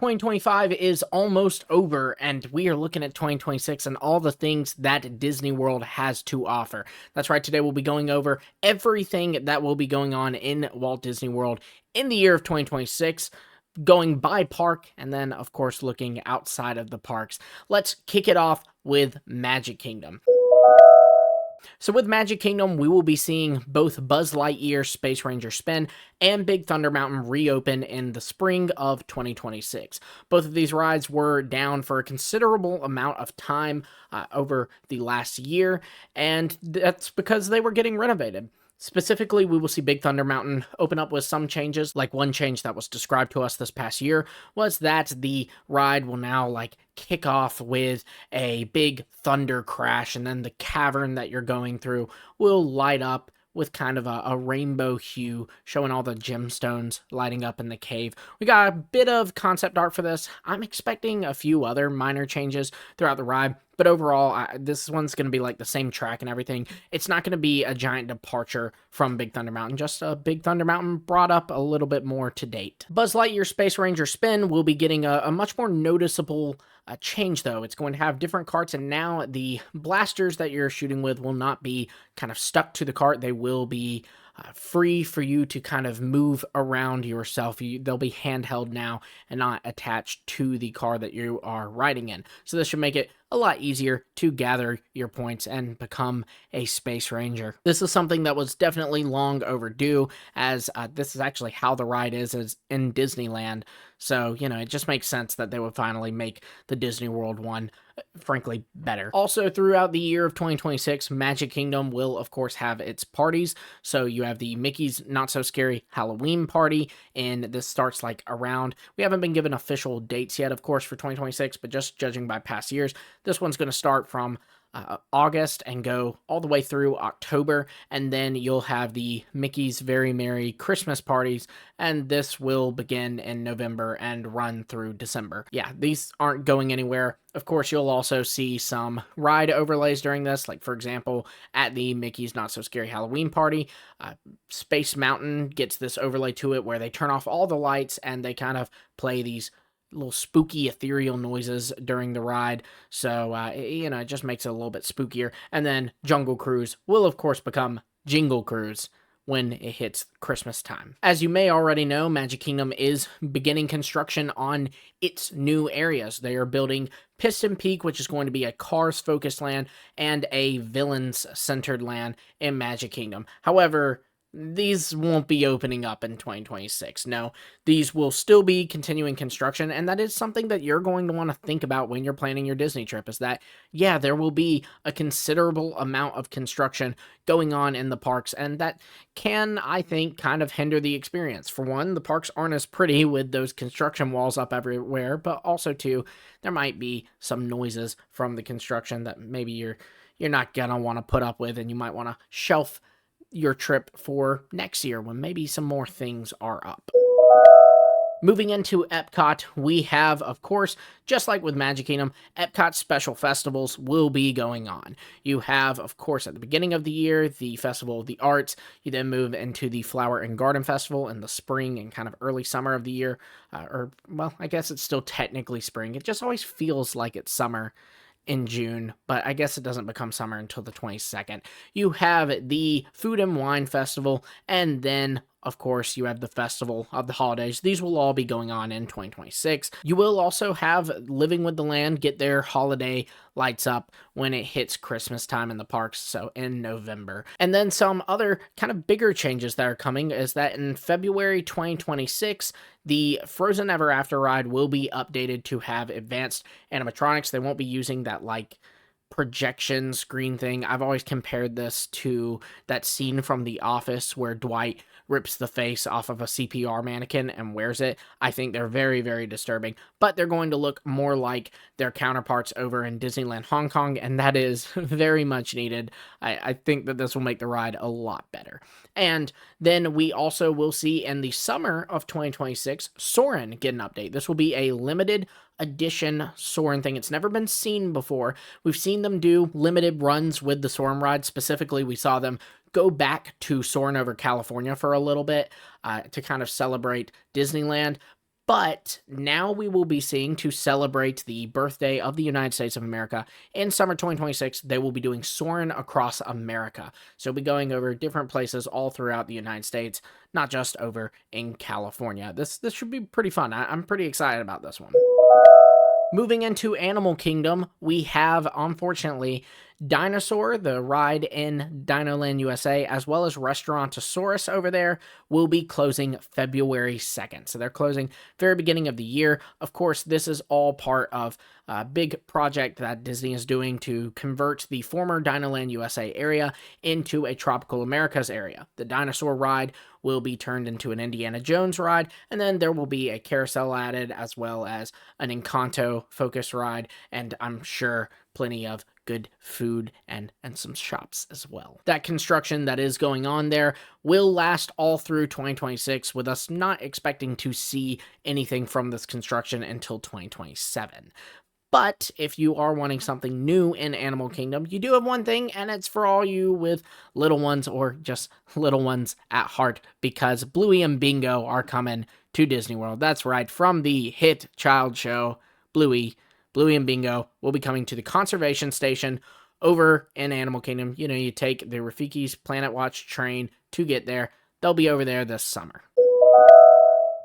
2025 is almost over, and we are looking at 2026 and all the things that Disney World has to offer. That's right, today we'll be going over everything that will be going on in Walt Disney World in the year of 2026, going by park, and then, of course, looking outside of the parks. Let's kick it off with Magic Kingdom. So with Magic Kingdom, we will be seeing both Buzz Lightyear Space Ranger Spin and Big Thunder Mountain reopen in the spring of 2026. Both of these rides were down for a considerable amount of time over the last year, and that's because they were getting renovated. Specifically, we will see Big Thunder Mountain open up with some changes. Like one change that was described to us this past year was that the ride will now kick off with a big thunder crash, and then the cavern that you're going through will light up with kind of a rainbow hue, showing all the gemstones lighting up in the cave. We got a bit of concept art for this. I'm expecting a few other minor changes throughout the ride, but overall, this one's going to be like the same track and everything. It's not going to be a giant departure from Big Thunder Mountain, just a Big Thunder Mountain brought up a little bit more to date. Buzz Lightyear Space Ranger Spin will be getting a much more noticeable change, though. It's going to have different carts, and now the blasters that you're shooting with will not be kind of stuck to the cart. They will be free for you to kind of move around yourself. They'll be handheld now and not attached to the car that you are riding in. So this should make it a lot easier to gather your points and become a Space Ranger. This is something that was definitely long overdue, as this is actually how the ride is in Disneyland. So, it just makes sense that they would finally make the Disney World one, frankly, better. Also, throughout the year of 2026, Magic Kingdom will, of course, have its parties. So you have the Mickey's Not So Scary Halloween Party, and this starts around, we haven't been given official dates yet, of course, for 2026, but just judging by past years, this one's going to start from August and go all the way through October, and then you'll have the Mickey's Very Merry Christmas parties, and this will begin in November and run through December. Yeah, these aren't going anywhere. Of course, you'll also see some ride overlays during this, like for example, at the Mickey's Not So Scary Halloween Party, Space Mountain gets this overlay to it where they turn off all the lights and they kind of play these little spooky ethereal noises during the ride, so it just makes it a little bit spookier. And then Jungle Cruise will of course become Jingle Cruise when it hits Christmas time. As you may already know, Magic Kingdom is beginning construction on its new areas. They are building Piston Peak, which is going to be a Cars-focused land, and a Villains-centered land in Magic Kingdom. However, these won't be opening up in 2026. No, these will still be continuing construction, and that is something that you're going to want to think about when you're planning your Disney trip, is that, yeah, there will be a considerable amount of construction going on in the parks, and that can, I think, kind of hinder the experience. For one, the parks aren't as pretty with those construction walls up everywhere, but also, two, there might be some noises from the construction that maybe you're not gonna want to put up with, and you might want to shelf your trip for next year when maybe some more things are up. Moving into Epcot, we have, of course, just like with Magic Kingdom, Epcot special festivals will be going on. You have, of course, at the beginning of the year, the Festival of the Arts. You then move into the Flower and Garden Festival in the spring and kind of early summer of the year. Well, I guess it's still technically spring. It just always feels like it's summer in June, but I guess it doesn't become summer until the 22nd. You have the Food and Wine Festival, and then, of course, you have the Festival of the Holidays. These will all be going on in 2026. You will also have Living with the Land get their holiday lights up when it hits Christmas time in the parks, so in November. And then some other kind of bigger changes that are coming is that in February 2026, the Frozen Ever After ride will be updated to have advanced animatronics. They won't be using that projection screen thing. I've always compared this to that scene from The Office where Dwight rips the face off of a CPR mannequin and wears it. I think they're very, very disturbing, but they're going to look more like their counterparts over in Disneyland Hong Kong, and that is very much needed. I think that this will make the ride a lot better. And then we also will see in the summer of 2026, Soarin' get an update. This will be a limited edition Soarin' thing. It's never been seen before. We've seen them do limited runs with the Soarin' ride. Specifically, we saw them go back to Soarin' over California for a little bit to kind of celebrate Disneyland. But now we will be seeing, to celebrate the birthday of the United States of America in summer 2026, they will be doing Soarin' Across America. So we'll be going over different places all throughout the United States, not just over in California. This should be pretty fun. I'm pretty excited about this one. Moving into Animal Kingdom, we have, unfortunately, Dinosaur, the ride in Dinoland USA, as well as Restaurantosaurus over there, will be closing February 2nd. So they're closing very beginning of the year. Of course, this is all part of a big project that Disney is doing to convert the former Dinoland USA area into a Tropical Americas area. The dinosaur ride will be turned into an Indiana Jones ride, and then there will be a carousel added, as well as an Encanto focus ride, and I'm sure plenty of good food and some shops as well. That construction that is going on there will last all through 2026, with us not expecting to see anything from this construction until 2027. But if you are wanting something new in Animal Kingdom, you do have one thing, and it's for all you with little ones or just little ones at heart, because Bluey and Bingo are coming to Disney World. That's right, from the hit child show, Bluey and Bingo will be coming to the conservation station over in Animal Kingdom. You know, you take the Rafiki's Planet Watch train to get there. They'll be over there this summer.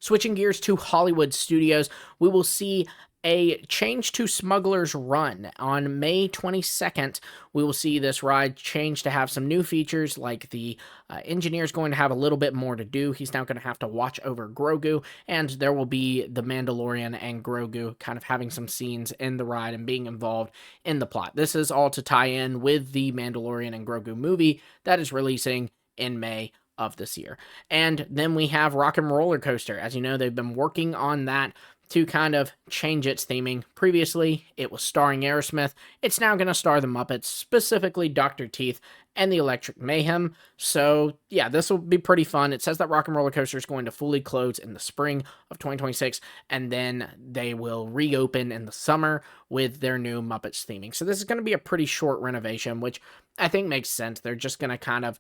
Switching gears to Hollywood Studios, we will see a change to Smuggler's Run. On May 22nd, we will see this ride change to have some new features, like the engineer's going to have a little bit more to do. He's now going to have to watch over Grogu, and there will be the Mandalorian and Grogu kind of having some scenes in the ride and being involved in the plot. This is all to tie in with the Mandalorian and Grogu movie that is releasing in May of this year. And then we have Rock and Roller Coaster. As you know, they've been working on that to kind of change its theming. Previously, it was starring Aerosmith. It's now going to star the Muppets, specifically Dr. Teeth and the Electric Mayhem. So, yeah, this will be pretty fun. It says that Rock and Roller Coaster is going to fully close in the spring of 2026, and then they will reopen in the summer with their new Muppets theming. So this is going to be a pretty short renovation, which I think makes sense. They're just going to kind of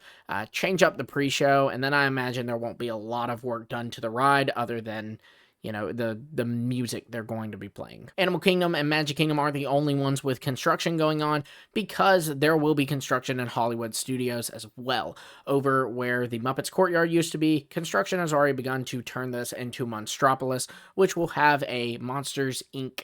change up the pre-show, and then I imagine there won't be a lot of work done to the ride other than, you know, the music they're going to be playing. Animal Kingdom and Magic Kingdom are the only ones with construction going on, because there will be construction in Hollywood Studios as well. Over where the Muppets Courtyard used to be, construction has already begun to turn this into Monstropolis, which will have a Monsters, Inc.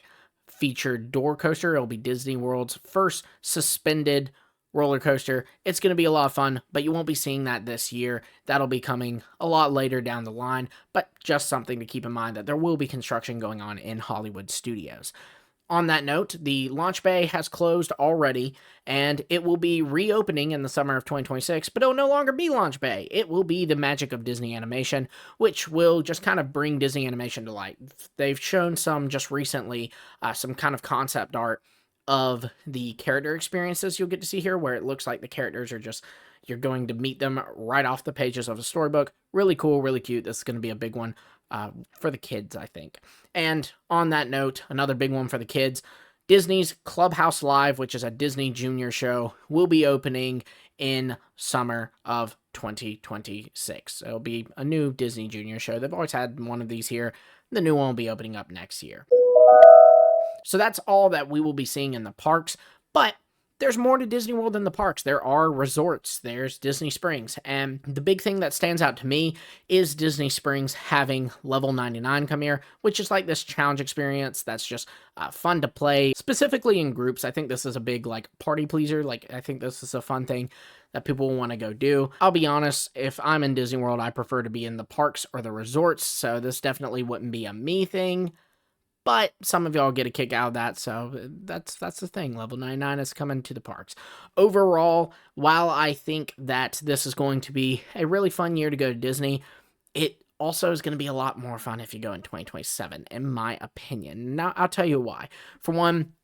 featured door coaster. It'll be Disney World's first suspended roller coaster. It's going to be a lot of fun, but you won't be seeing that this year. That'll be coming a lot later down the line, but just something to keep in mind, that there will be construction going on in Hollywood Studios. On that note, the launch bay has closed already, and it will be reopening in the summer of 2026, but it'll no longer be launch bay. It will be the magic of Disney Animation, which will just kind of bring Disney Animation to light. They've shown some just recently, some kind of concept art of the character experiences you'll get to see here, where it looks like the characters are just, you're going to meet them right off the pages of a storybook. Really cool, really cute. This is going to be a big one for the kids, I think. And on that note, another big one for the kids, Disney's Clubhouse Live, which is a Disney Junior show, will be opening in summer of 2026. It'll be a new Disney Junior show. They've always had one of these here. The new one will be opening up next year. So that's all that we will be seeing in the parks, but there's more to Disney World than the parks. There are resorts, there's Disney Springs, and the big thing that stands out to me is Disney Springs having Level 99 come here, which is like this challenge experience that's just fun to play, specifically in groups. I think this is a big, like, party pleaser. Like, I think this is a fun thing that people will want to go do. I'll be honest, if I'm in Disney World, I prefer to be in the parks or the resorts, so this definitely wouldn't be a me thing. But some of y'all get a kick out of that, so that's the thing. Level 99 is coming to the parks. Overall, while I think that this is going to be a really fun year to go to Disney, it also is going to be a lot more fun if you go in 2027, in my opinion. Now, I'll tell you why. For one,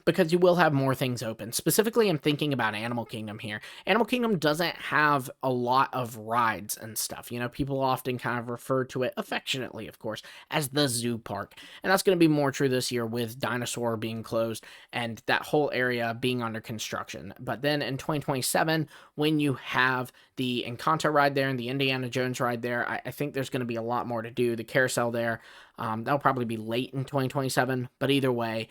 because you will have more things open. Specifically, I'm thinking about Animal Kingdom here. Animal Kingdom doesn't have a lot of rides and stuff. You know, people often kind of refer to it affectionately, of course, as the zoo park. And that's going to be more true this year with Dinosaur being closed and that whole area being under construction. But then in 2027, when you have the Encanto ride there and the Indiana Jones ride there, I think there's going to be a lot more to do. The carousel there, that'll probably be late in 2027. But either way,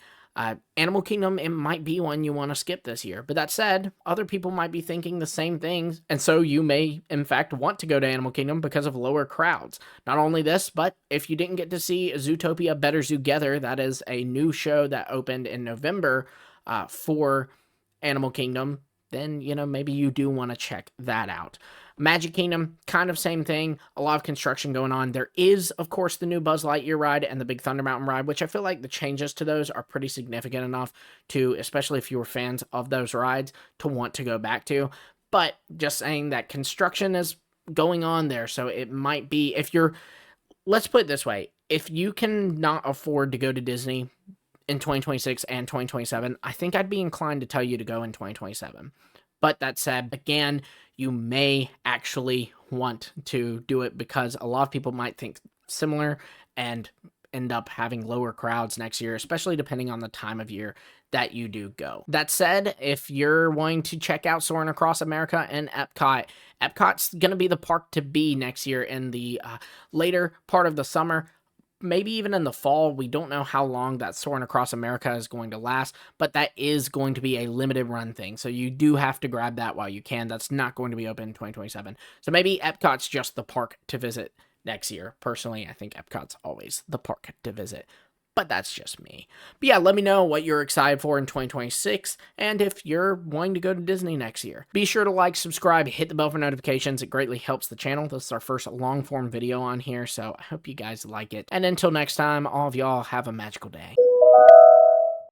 Animal Kingdom, it might be one you want to skip this year. But that said, other people might be thinking the same things. And so you may, in fact, want to go to Animal Kingdom because of lower crowds. Not only this, but if you didn't get to see Zootopia Better Together, that is a new show that opened in November for Animal Kingdom, then, you know, maybe you do want to check that out. Magic Kingdom, kind of same thing. A lot of construction going on. There is, of course, the new Buzz Lightyear ride and the Big Thunder Mountain ride, which I feel like the changes to those are pretty significant enough to, especially if you were fans of those rides, to want to go back to. But just saying that construction is going on there, so it might be, if you're, let's put it this way, if you cannot afford to go to Disney in 2026 and 2027, I think I'd be inclined to tell you to go in 2027. But that said, again, you may actually want to do it because a lot of people might think similar and end up having lower crowds next year, especially depending on the time of year that you do go. That said, if you're wanting to check out Soarin' Across America and Epcot's going to be the park to be next year in the later part of the summer. Maybe even in the fall. We don't know how long that Soarin' Across America is going to last, but that is going to be a limited run thing. So you do have to grab that while you can. That's not going to be open in 2027. So maybe Epcot's just the park to visit next year. Personally, I think Epcot's always the park to visit. But that's just me. But yeah, let me know what you're excited for in 2026 and if you're wanting to go to Disney next year. Be sure to like, subscribe, hit the bell for notifications. It greatly helps the channel. This is our first long form video on here, so I hope you guys like it. And until next time, all of y'all have a magical day.